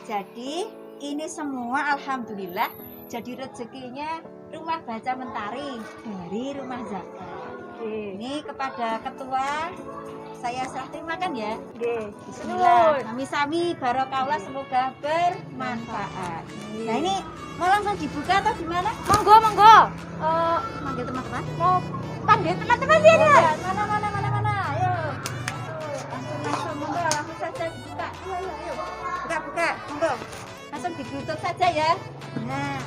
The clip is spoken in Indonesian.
Jadi ini semua alhamdulillah jadi rezekinya Rumah Baca Mentari dari Rumah Zakat. Ini kepada ketua saya serah terimakan ya. Bismillah. Sami-sami barokallah, semoga bermanfaat. Nah ini mau langsung dibuka atau gimana? Monggo. Manggil teman-teman. Mau panggil teman-teman sih ya. Mana? Ayo. Langsung monggo, langsung saja dibuka. Ayo. Buka. Monggo. Langsung ditutup saja ya. Nah.